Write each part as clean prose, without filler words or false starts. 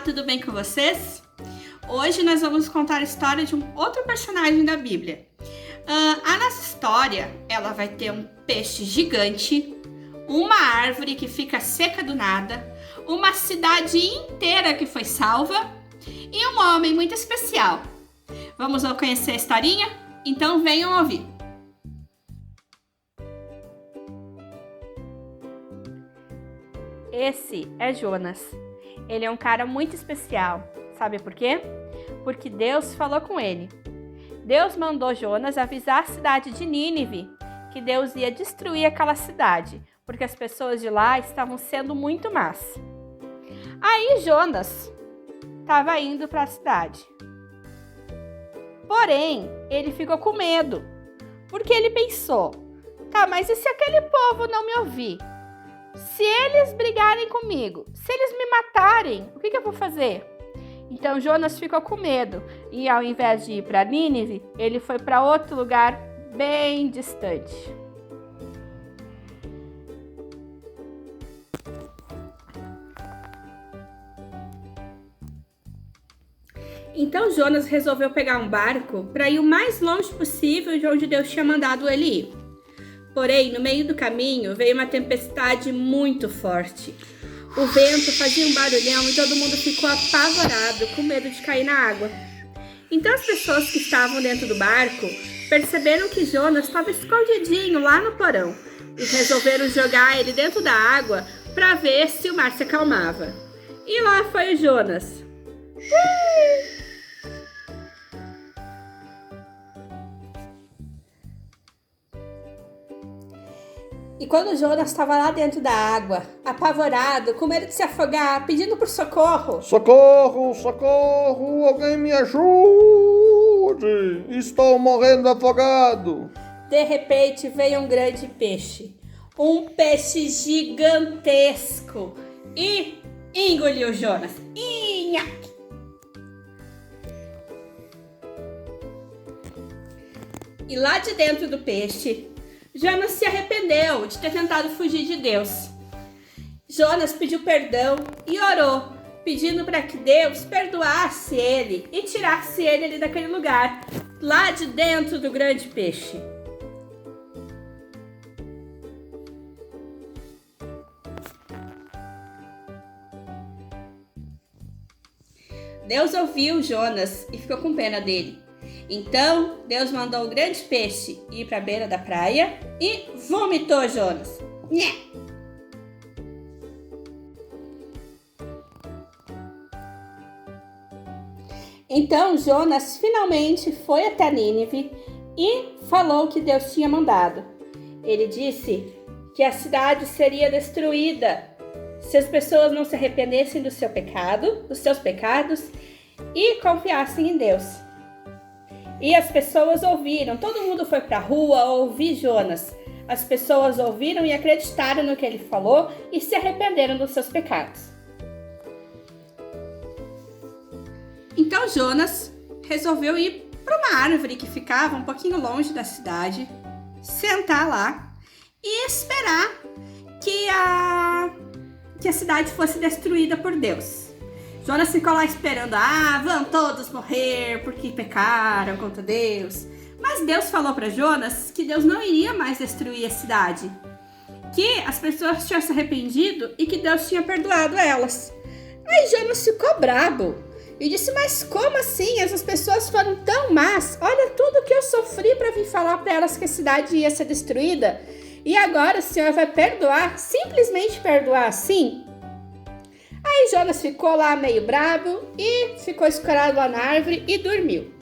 tudo bem com vocês? Hoje nós vamos contar a história de um outro personagem da Bíblia. A nossa história, ela vai ter um peixe gigante, uma árvore que fica seca do nada, uma cidade inteira que foi salva e um homem muito especial. Vamos conhecer a historinha? Então venham ouvir. Esse é Jonas. Ele é um cara muito especial. Sabe por quê? Porque Deus falou com ele. Deus mandou Jonas avisar a cidade de Nínive que Deus ia destruir aquela cidade, porque as pessoas de lá estavam sendo muito más. Aí Jonas estava indo para a cidade. Porém, ele ficou com medo, porque ele pensou: tá, mas e se aquele povo não me ouvir? Se eles brigarem comigo, se eles me matarem, o que eu vou fazer? Então Jonas ficou com medo e ao invés de ir para Nínive, ele foi para outro lugar bem distante. Então Jonas resolveu pegar um barco para ir o mais longe possível de onde Deus tinha mandado ele ir. Porém, no meio do caminho, veio uma tempestade muito forte. O vento fazia um barulhão e todo mundo ficou apavorado, com medo de cair na água. Então as pessoas que estavam dentro do barco perceberam que Jonas estava escondidinho lá no porão e resolveram jogar ele dentro da água para ver se o mar se acalmava. E lá foi o Jonas. E quando Jonas estava lá dentro da água, apavorado, com medo de se afogar, pedindo por socorro. Socorro, socorro, alguém me ajude! Estou morrendo afogado! De repente veio um grande peixe. Um peixe gigantesco. E engoliu Jonas. Inhaque! E lá de dentro do peixe, Jonas se arrependeu de ter tentado fugir de Deus. Jonas pediu perdão e orou, pedindo para que Deus perdoasse ele e tirasse ele ali daquele lugar, lá de dentro do grande peixe. Deus ouviu Jonas e ficou com pena dele. Então, Deus mandou o grande peixe ir para a beira da praia e vomitou Jonas. Nhé! Então, Jonas finalmente foi até Nínive e falou o que Deus tinha mandado. Ele disse que a cidade seria destruída se as pessoas não se arrependessem do seu pecado, dos seus pecados e confiassem em Deus. E as pessoas ouviram, todo mundo foi para a rua ouvir Jonas. As pessoas ouviram e acreditaram no que ele falou e se arrependeram dos seus pecados. Então Jonas resolveu ir para uma árvore que ficava um pouquinho longe da cidade, sentar lá e esperar que a cidade fosse destruída por Deus. Jonas ficou lá esperando, vão todos morrer porque pecaram contra Deus. Mas Deus falou para Jonas que Deus não iria mais destruir a cidade, que as pessoas tinham se arrependido e que Deus tinha perdoado elas. Aí Jonas ficou brabo e disse: mas como assim? Essas pessoas foram tão más, olha tudo que eu sofri para vir falar para elas que a cidade ia ser destruída e agora o Senhor vai perdoar, simplesmente perdoar assim? Aí Jonas ficou lá meio bravo e ficou escorado lá na árvore e dormiu.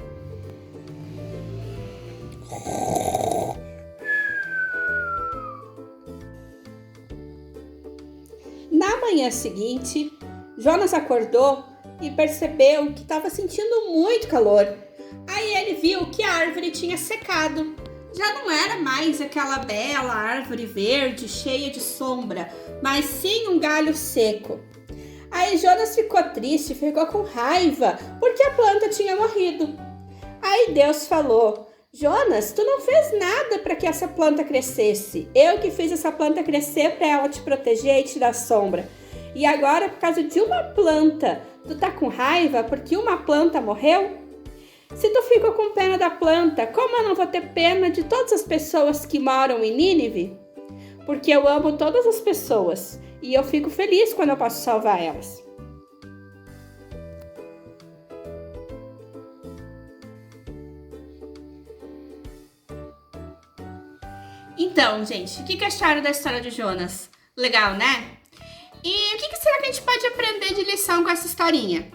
Na manhã seguinte, Jonas acordou e percebeu que estava sentindo muito calor. Aí ele viu que a árvore tinha secado. Já não era mais aquela bela árvore verde cheia de sombra, mas sim um galho seco. Aí Jonas ficou triste, ficou com raiva, porque a planta tinha morrido. Aí Deus falou: Jonas, tu não fez nada para que essa planta crescesse. Eu que fiz essa planta crescer para ela te proteger e te dar sombra. E agora, por causa de uma planta, tu tá com raiva porque uma planta morreu? Se tu ficou com pena da planta, como eu não vou ter pena de todas as pessoas que moram em Nínive? Porque eu amo todas as pessoas e eu fico feliz quando eu posso salvar elas. Então, gente, o que acharam da história de Jonas? Legal, né? E o que será que a gente pode aprender de lição com essa historinha?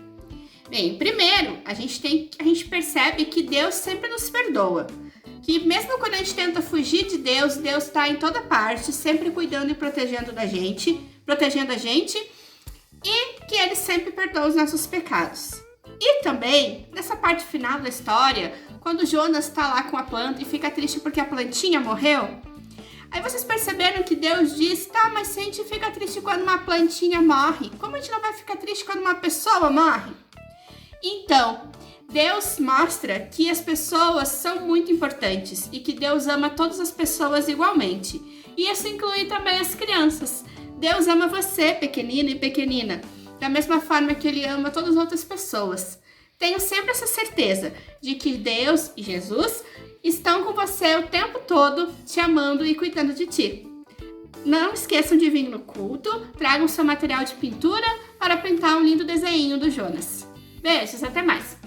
Bem, primeiro, a gente percebe que Deus sempre nos perdoa. Que mesmo quando a gente tenta fugir de Deus, Deus está em toda parte, sempre cuidando e protegendo a gente, e que Ele sempre perdoa os nossos pecados. E também, nessa parte final da história, quando Jonas está lá com a planta e fica triste porque a plantinha morreu, aí vocês perceberam que Deus diz, tá, mas se a gente fica triste quando uma plantinha morre, como a gente não vai ficar triste quando uma pessoa morre? Então, Deus mostra que as pessoas são muito importantes e que Deus ama todas as pessoas igualmente. E isso inclui também as crianças. Deus ama você, pequenino e pequenina, da mesma forma que Ele ama todas as outras pessoas. Tenho sempre essa certeza de que Deus e Jesus estão com você o tempo todo, te amando e cuidando de ti. Não esqueçam de vir no culto, tragam seu material de pintura para pintar um lindo desenho do Jonas. Beijos, até mais!